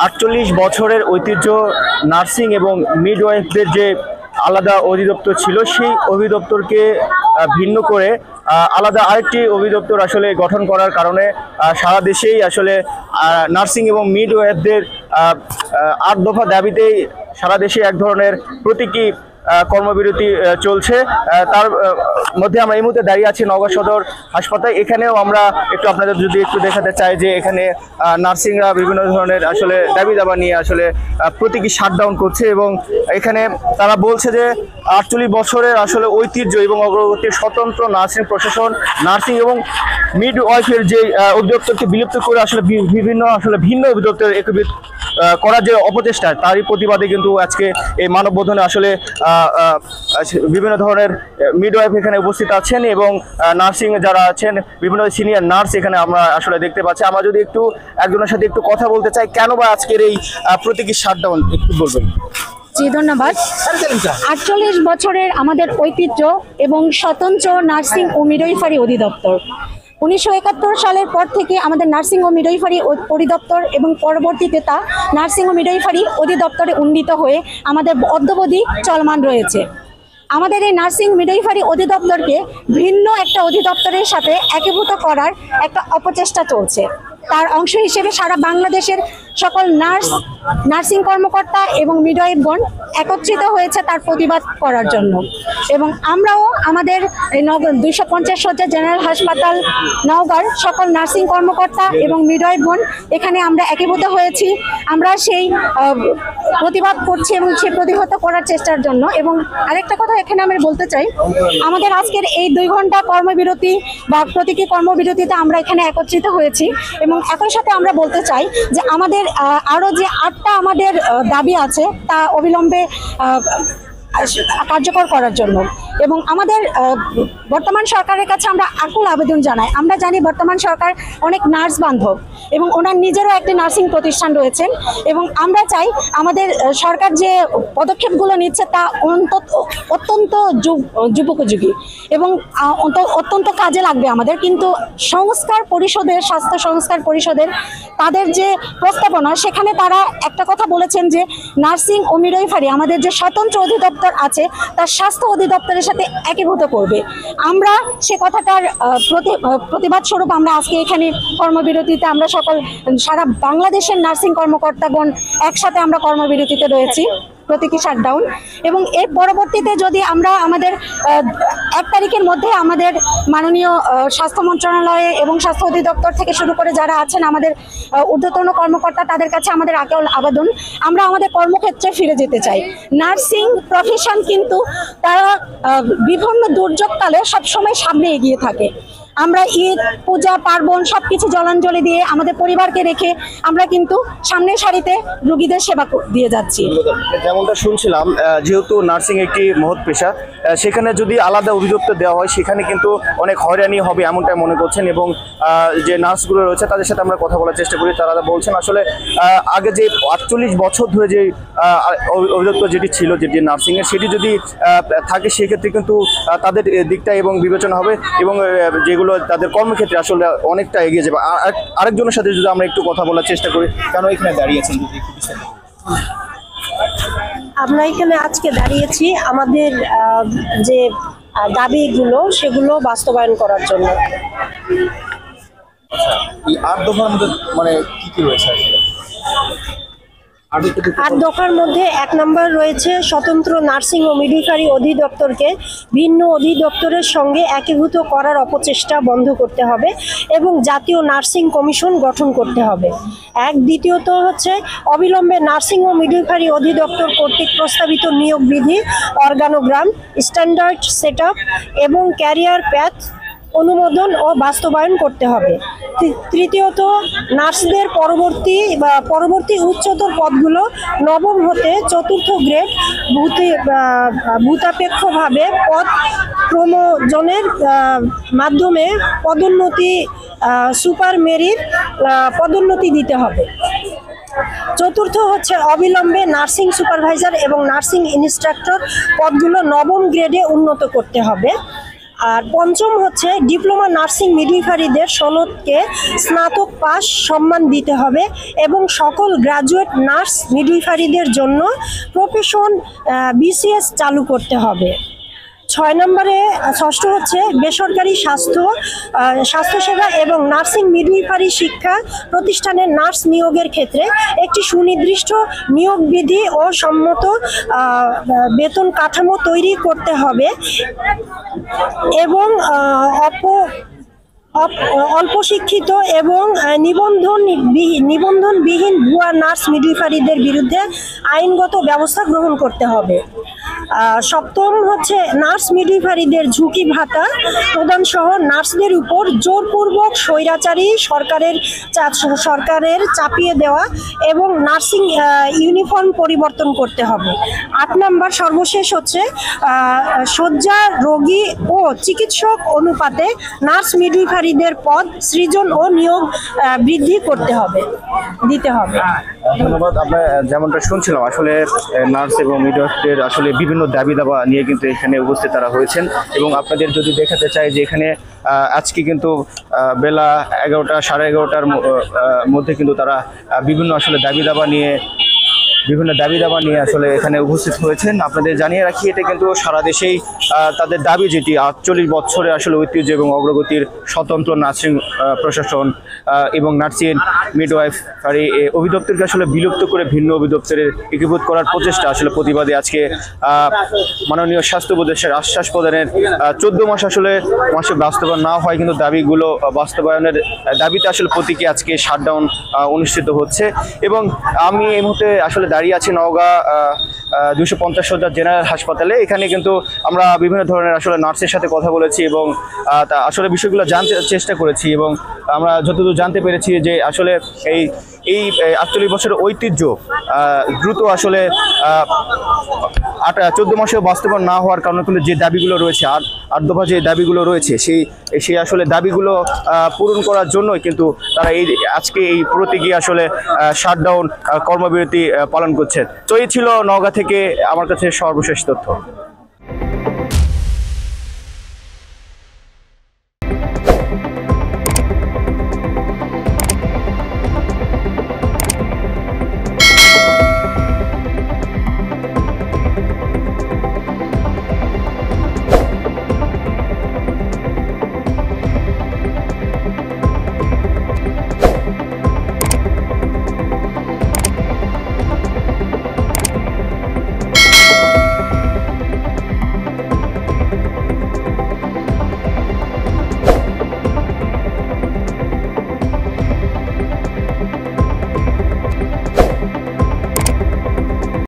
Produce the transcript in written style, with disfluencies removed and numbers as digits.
48 বছরের ঐতিহ্য নার্সিং এবং মিডওয়াইফদের যে আলাদা অধিদপ্তর ছিল, সেই অধিদপ্তরকে ভিন্ন করে আলাদা আরেকটি অধিদপ্তর আসলে গঠন করার কারণে সারা দেশেই আসলে নার্সিং এবং মিডওয়াইফদের 8 দফা দাবিতেই সারা দেশে এক ধরনের প্রতীকী কর্মবিরতি চলছে। তার মধ্যে আমরা এই মুহূর্তে দাঁড়িয়ে আছি নওগাঁ সদর হাসপাতাল। এখানেও আমরা একটু আপনাদের যদি একটু দেখাতে চাই যে এখানে নার্সিংরা বিভিন্ন ধরনের আসলে দাবি দাবা নিয়ে আসলে প্রতীকী শাটডাউন করছে এবং এখানে তারা বলছে যে 48 বছরের আসলে ঐতিহ্য এবং অগ্রগতির স্বতন্ত্র নার্সিং প্রশাসন, নার্সিং এবং মিডওয়াইফের যে অধিদপ্তরকে বিলুপ্ত করে আসলে ভিন্ন অধিদপ্তর একীভূত করার যে অপচেষ্টা, তারই প্রতিবাদে কিন্তু আজকে এই মানববন্ধনে আসলে বিভিন্ন ধরনের মিডওয়াইফ এখানে উপস্থিত আছেন এবং নার্সিং যারা আছেন, বিভিন্ন সিনিয়র নার্স এখানে আমরা আসলে দেখতে পাচ্ছি। আমরা যদি একটু একজনের সাথে একটু কথা বলতে চাই, কেন বা আজকের এই প্রতীকী শাটডাউন একটু বলবেন। জি, ধন্যবাদ। 48 বছরের আমাদের ঐতিহ্য এবং স্বতন্ত্র নার্সিং ও মিডওয়াইফারি অধিদপ্তর 1971 সালের পর থেকে আমাদের নার্সিং ও মিডওয়াইফারি অধিদপ্তর এবং পরবর্তীতে তা নার্সিং ও মিডওয়াইফারি অধিদপ্তরে উন্নীত হয়ে আমাদের অদ্যাবধি চলমান রয়েছে। আমাদের এই নার্সিং মিডওয়াইফারি অধিদপ্তরকে ভিন্ন একটা অধিদপ্তরের সাথে একীভূত করার একটা অপচেষ্টা চলছে। তার অংশ হিসেবে সারা বাংলাদেশের সকল নার্সিং কর্মকর্তা এবং মিডওয়াইফগণ একত্রিত হয়েছে তার প্রতিবাদ করার জন্য। এবং আমরাও আমাদের 250 শয্যা জেনারেল হাসপাতাল নওগাঁর সকল নার্সিং কর্মকর্তা এবং মিডওয়াইফগণ এখানে আমরা একীভূত হয়েছি। আমরা সেই প্রতিবাদ করছি এবং সেই প্রতিহত করার চেষ্টার জন্য। এবং আরেকটা কথা এখানে আমি বলতে চাই, আমাদের আজকের এই 2 ঘন্টা কর্মবিরতি বা প্রতীকী কর্মবিরতিতে আমরা এখানে একত্রিত হয়েছি এবং একই সাথে আমরা বলতে চাই যে আমাদের আরও যে 8টা আমাদের দাবি আছে তা অবিলম্বে কার্যকর করার জন্য। এবং আমাদের বর্তমান সরকারের কাছে আমরা আকুল আবেদন জানাই। আমরা জানি বর্তমান সরকার অনেক নার্স বান্ধব এবং ওনার নিজেরও একটি নার্সিং প্রতিষ্ঠান রয়েছেন এবং আমরা চাই আমাদের সরকার যে পদক্ষেপগুলো নিচ্ছে তা অত্যন্ত যুগোপযোগী এবং অত্যন্ত কাজে লাগবে আমাদের। কিন্তু স্বাস্থ্য সংস্কার পরিষদের তাদের যে প্রস্তাবনা, সেখানে তারা একটা কথা বলেছেন যে নার্সিং ও মিডওয়াইফারি আমাদের যে স্বতন্ত্র অধিদপ্তর আছে তার স্বাস্থ্য অধিদপ্তরের সাথে একীভূত করবে। আমরা সে কথাটার প্রতিবাদ স্বরূপ আমরা আজকে এখানে কর্মবিরতিতে আমরা সারা বাংলাদেশের নার্সিং কর্মকর্তাগণ একসাথে আমরা কর্মবিরতিতে রয়েছি, প্রতীকী শাটডাউন। এবং এর পরবর্তীতে যদি আমরা আমাদের 1 তারিখের মধ্যে আমাদের মাননীয় স্বাস্থ্য মন্ত্রণালয়ে এবং স্বাস্থ্য অধিদপ্তর থেকে শুরু করে যারা আছেন আমাদের ঊর্ধ্বতন কর্মকর্তা, তাদের কাছে আমাদের আকুল আবেদন, আমরা আমাদের কর্মক্ষেত্রে ফিরে যেতে চাই। নার্সিং প্রফেশন কিন্তু তারা বিভিন্ন দুর্যোগকালে সবসময় সামনে এগিয়ে থাকে। আমরা ঈদ, পূজা, পার্বণ সবকিছু জলাঞ্জলি দিয়ে আমাদের পরিবারকে রেখে আমরা কিন্তু সামনের সারিতে রোগীদের সেবা দিয়ে যাচ্ছি। যেমনটা শুনছিলাম, যেহেতু নার্সিং একটি মহৎ পেশা, সেখানে যদি আলাদা অধিদপ্তর দেওয়া হয় সেখানে কিন্তু অনেক হয়রানি হবে এমনটাই মনে করছেন। এবং যে নার্সগুলো রয়েছে তাদের সাথে আমরা কথা বলার চেষ্টা করি, তারা বলছেন আসলে আগে যে 48 বছর ধরে যে অধিদপ্তর যেটি ছিল, যেটি নার্সিংয়ের, সেটি যদি থাকে সেক্ষেত্রে কিন্তু তাদের দিকটা এবং বিবেচনা হবে এবং যেগুলো তাদের কর্মক্ষেত্রে আসলে অনেকটা এগিয়ে যাবে। আরেকজনের সাথে যদি আমরা একটু কথা বলার চেষ্টা করি, কেন এখানে দাঁড়িয়েছেন যদি একটু বিস্তারিত। আমরা এখানে আজকে দাঁড়িয়েছি আমাদের যে দাবিগুলো সেগুলো বাস্তবায়ন করার জন্য। এই 8 দফার মধ্যে মানে কি রয়েছে? 8 দফার মধ্যে 1 নম্বর রয়েছে স্বতন্ত্র নার্সিং ও মিডওয়াইফারি অধিদপ্তরকে ভিন্ন অধিদপ্তরের সঙ্গে একীভূত করার অপচেষ্টা বন্ধ করতে হবে এবং জাতীয় নার্সিং কমিশন গঠন করতে হবে। দ্বিতীয়ত হচ্ছে অবিলম্বে নার্সিং ও মিডওয়াইফারি অধিদপ্তর কর্তৃক প্রস্তাবিত নিয়োগ বিধি, অর্গানোগ্রাম, স্ট্যান্ডার্ড সেটআপ এবং ক্যারিয়ার প্যাথ অনুমোদন ও বাস্তবায়ন করতে হবে। তৃতীয়ত নার্সদের পরবর্তী উচ্চতর পদগুলো 9ম হতে 4র্থ গ্রেড ভূতাপেক্ষভাবে পদ প্রমোজনের মাধ্যমে পদোন্নতি সুপার মেরিট পদোন্নতি দিতে হবে। চতুর্থ হচ্ছে অবিলম্বে নার্সিং সুপারভাইজার এবং নার্সিং ইনস্ট্রাক্টর পদগুলো 9ম গ্রেডে উন্নত করতে হবে। আর পঞ্চম হচ্ছে ডিপ্লোমা নার্সিং মিডওয়াইফারিদের সনদকে স্নাতক পাস সম্মান দিতে হবে এবং সকল গ্রাজুয়েট নার্স মিডওয়াইফারিদের জন্য প্রফেশন বিসিএস চালু করতে হবে। 6 নম্বরে ষষ্ঠ হচ্ছে বেসরকারি স্বাস্থ্যসেবা এবং নার্সিং মিডওয়াইফারি শিক্ষা প্রতিষ্ঠানের নার্স নিয়োগের ক্ষেত্রে একটি সুনির্দিষ্ট নিয়োগ বিধি ও সম্মত বেতন কাঠামো তৈরি করতে হবে এবং অল্প শিক্ষিত এবং নিবন্ধনবিহীন ভুয়া নার্স মিডওয়াইফারিদের বিরুদ্ধে আইনগত ব্যবস্থা গ্রহণ করতে হবে। সপ্তম হচ্ছে নার্স মিডওয়াইফারিদের ঝুঁকি ভাতা প্রদান সহ নার্সদের উপর জোরপূর্বক স্বৈরাচারী সরকারের চাপিয়ে দেওয়া এবং নার্সিং ইউনিফর্ম পরিবর্তন করতে হবে। 8 নম্বর সর্বশেষ হচ্ছে শয্যা রোগী ও চিকিৎসক অনুপাতে নার্স মিডওয়াইফারিদের পদ সৃজন ও নিয়োগ বৃদ্ধি দিতে হবে। ধন্যবাদ। আমরা যেমনটা শুনছিলাম আসলে নার্স এবং মিডওয়াইফদের আসলে বিভিন্ন দাবি দাবা নিয়ে কিন্তু এখানে উপস্থিত তারা হয়েছেন এবং আপনাদের যদি দেখাতে চাই যে এখানে আজকে কিন্তু বেলা 11টা সাড়ে 11টার মধ্যে কিন্তু তারা বিভিন্ন আসলে দাবি দাবা নিয়ে আসলে এখানে উপস্থিত হয়েছেন। আপনাদের জানিয়ে রাখি এটা কিন্তু সারা দেশেই তাদের দাবি, যেটি 48 বছরে আসলে ঐতিহ্য এবং অগ্রগতির স্বতন্ত্র নার্সিং প্রশাসন এবং নার্সিং মিডওয়াইফারি অধিদপ্তরকে আসলে বিলুপ্ত করে ভিন্ন অধিদপ্তরের একীভূত করার প্রচেষ্টা আসলে প্রতিবাদে আজকে মাননীয় স্বাস্থ্য উপদেষ্টার আশ্বাস প্রদানের 14 মাস আসলে মাসে বাস্তবায়ন না হয় কিন্তু দাবিগুলো বাস্তবায়নের দাবিতে আসলে প্রতীকী আজকে শাটডাউন অনুষ্ঠিত হচ্ছে। এবং আমি এই মুহূর্তে আসলে দাঁড়িয়ে আছি নওগাঁ 250 শয্যার জেনারেল হাসপাতালে। এখানে কিন্তু আমরা বিভিন্ন ধরনের আসলে নার্সের সাথে কথা বলেছি এবং আসলে বিষয়গুলো জানতে চেষ্টা করেছি এবং আমরা যতদূর জানতে পেরেছি যে আসলে এই 48 বছরের ঐতিহ্য দ্রুত আসলে 14 মাসেও বাস্তবায়ন না হওয়ার কারণে কিন্তু যে দাবিগুলো রয়েছে, 8 দফা যে দাবিগুলো রয়েছে সেই আসলে দাবিগুলো পূরণ করার জন্যই কিন্তু তারা আজকে এই প্রতীকী আসলে শাটডাউন কর্মবিরতি পালন করছে। তো এই ছিল নওগাঁ থেকে আমার কাছে সর্বশেষ তথ্য।